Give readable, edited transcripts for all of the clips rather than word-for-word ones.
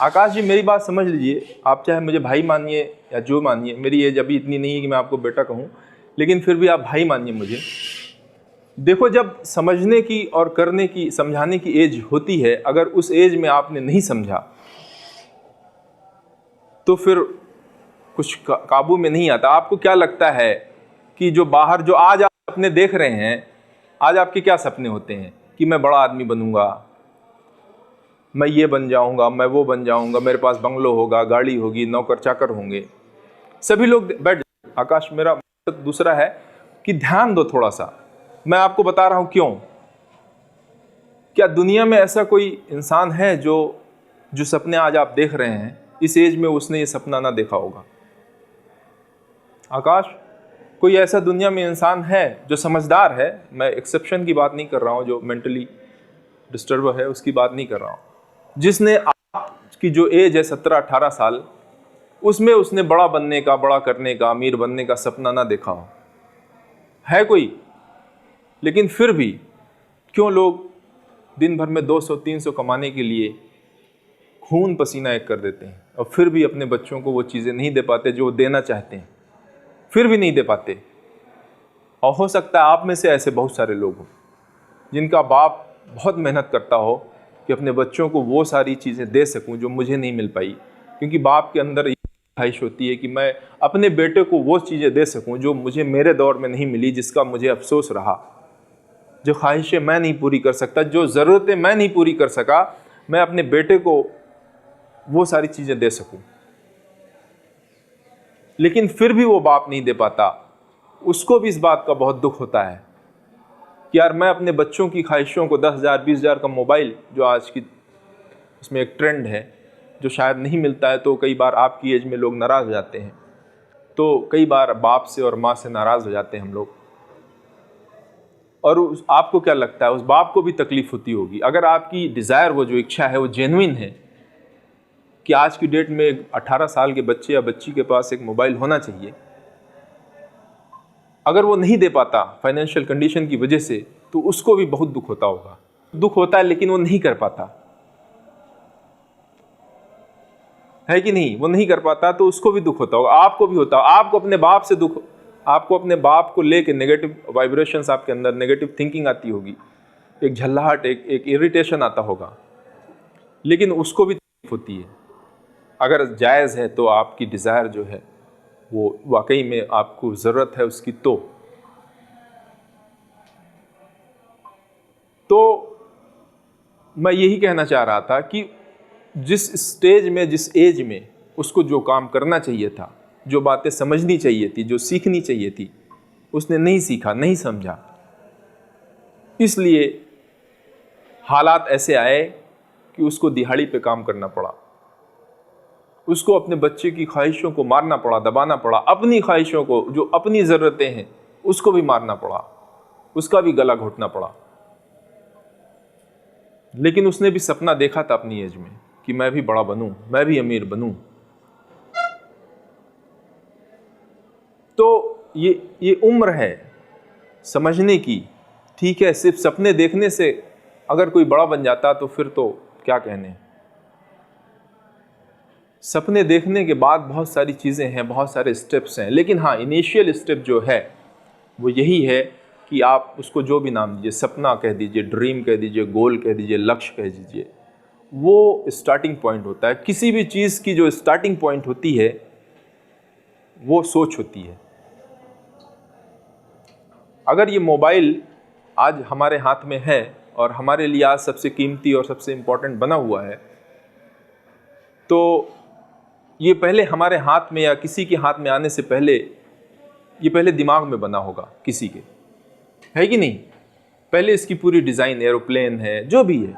आकाश जी मेरी बात समझ लीजिए, आप चाहे मुझे भाई मानिए या जो मानिए, मेरी एज अभी इतनी नहीं है कि मैं आपको बेटा कहूँ, लेकिन फिर भी आप भाई मानिए मुझे। देखो, जब समझने की और करने की, समझाने की एज होती है, अगर उस एज में आपने नहीं समझा तो फिर कुछ काबू में नहीं आता। आपको क्या लगता है कि जो बाहर, जो आज आप सपने देख रहे हैं, आज आपके क्या सपने होते हैं कि मैं बड़ा आदमी बनूंगा, मैं ये बन जाऊंगा, मैं वो बन जाऊंगा, मेरे पास बंगलो होगा, गाड़ी होगी, नौकर चाकर होंगे। सभी लोग बैठ। आकाश, मेरा मकसद दूसरा है कि ध्यान दो थोड़ा सा। मैं आपको बता रहा हूं क्यों। क्या दुनिया में ऐसा कोई इंसान है जो सपने आज आप देख रहे हैं, इस एज में उसने ये सपना ना देखा होगा? आकाश, कोई ऐसा दुनिया में इंसान है जो समझदार है? मैं एक्सेप्शन की बात नहीं कर रहा हूं, जो मेंटली डिस्टर्ब है उसकी बात नहीं कर रहा हूं। जिसने आपकी जो एज है 17-18 साल, उसमें उसने बड़ा बनने का, बड़ा करने का, अमीर बनने का सपना ना देखा हो? है कोई? लेकिन फिर भी क्यों लोग दिन भर में 200-300 कमाने के लिए खून पसीना एक कर देते हैं, और फिर भी अपने बच्चों को वो चीज़ें नहीं दे पाते जो वो देना चाहते हैं, फिर भी नहीं दे पाते। और हो सकता है आप में से ऐसे बहुत सारे लोग हों जिनका बाप बहुत मेहनत करता हो कि अपने बच्चों को वो सारी चीज़ें दे सकूं जो मुझे नहीं मिल पाई, क्योंकि बाप के अंदर ये ख्वाहिश होती है कि मैं अपने बेटे को वो चीज़ें दे सकूं जो मुझे मेरे दौर में नहीं मिली, जिसका मुझे अफसोस रहा। जो ख्वाहिशें मैं नहीं पूरी कर सकता, जो ज़रूरतें मैं नहीं पूरी कर सका, मैं अपने बेटे को वो सारी चीज़ें दे सकूं। लेकिन फिर भी वो बाप नहीं दे पाता। उसको भी इस बात का बहुत दुख होता है कि यार, मैं अपने बच्चों की ख्वाहिशों को 10,000 20,000 का मोबाइल, जो आज की उसमें एक ट्रेंड है, जो शायद नहीं मिलता है, तो कई बार आपकी एज में लोग नाराज़ हो जाते हैं। तो कई बार बाप से और माँ से नाराज़ हो जाते हैं हम लोग। और आपको क्या लगता है, उस बाप को भी तकलीफ होती होगी। अगर आपकी डिज़ायर, वो जो इच्छा है, वो जेन्युइन है कि आज की डेट में 18 साल के बच्चे या बच्ची के पास एक मोबाइल होना चाहिए, अगर वो नहीं दे पाता फाइनेंशियल कंडीशन की वजह से, तो उसको भी बहुत दुख होता होगा। दुख होता है, लेकिन वो नहीं कर पाता है कि नहीं? वो नहीं कर पाता तो उसको भी दुख होता होगा, आपको भी होता होगा। आपको अपने बाप से दुख, आपको अपने बाप को लेके नेगेटिव वाइब्रेशंस, आपके अंदर नेगेटिव थिंकिंग आती होगी, एक झल्लाहट, एक इरिटेशन आता होगा, लेकिन उसको भी तकलीफ होती है। अगर जायज़ है तो आपकी डिज़ायर जो है वो वाकई में आपको ज़रूरत है उसकी, तो मैं यही कहना चाह रहा था कि जिस स्टेज में, जिस एज में उसको जो काम करना चाहिए था, जो बातें समझनी चाहिए थी, जो सीखनी चाहिए थी, उसने नहीं सीखा, नहीं समझा। इसलिए हालात ऐसे आए कि उसको दिहाड़ी पे काम करना पड़ा, उसको अपने बच्चे की ख्वाहिशों को मारना पड़ा, दबाना पड़ा, अपनी ख्वाहिशों को, जो अपनी ज़रूरतें हैं, उसको भी मारना पड़ा, उसका भी गला घोटना पड़ा। लेकिन उसने भी सपना देखा था अपनी एज में कि मैं भी बड़ा बनूं, मैं भी अमीर बनूं। तो ये उम्र है समझने की। ठीक है, सिर्फ सपने देखने से अगर कोई बड़ा बन जाता तो फिर तो क्या कहने। सपने देखने के बाद बहुत सारी चीज़ें हैं, बहुत सारे स्टेप्स हैं, लेकिन हाँ, इनिशियल स्टेप जो है वो यही है कि आप उसको जो भी नाम दीजिए, सपना कह दीजिए, ड्रीम कह दीजिए, गोल कह दीजिए, लक्ष्य कह दीजिए, वो स्टार्टिंग पॉइंट होता है। किसी भी चीज़ की जो स्टार्टिंग पॉइंट होती है वो सोच होती है। अगर ये मोबाइल आज हमारे हाथ में है और हमारे लिए आज सबसे कीमती और सबसे इम्पोर्टेंट बना हुआ है, तो ये पहले हमारे हाथ में या किसी के हाथ में आने से पहले, ये पहले दिमाग में बना होगा किसी के, है कि नहीं? पहले इसकी पूरी डिज़ाइन, एरोप्लेन है, जो भी है,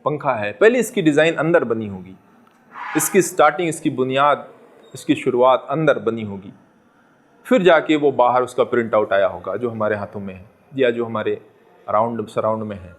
पंखा है, पहले इसकी डिज़ाइन अंदर बनी होगी, इसकी स्टार्टिंग, इसकी बुनियाद, इसकी शुरुआत अंदर बनी होगी। फिर जाके वो बाहर उसका प्रिंट आउट आया होगा जो हमारे हाथों में है या जो हमारे अराउंड सराउंड में है।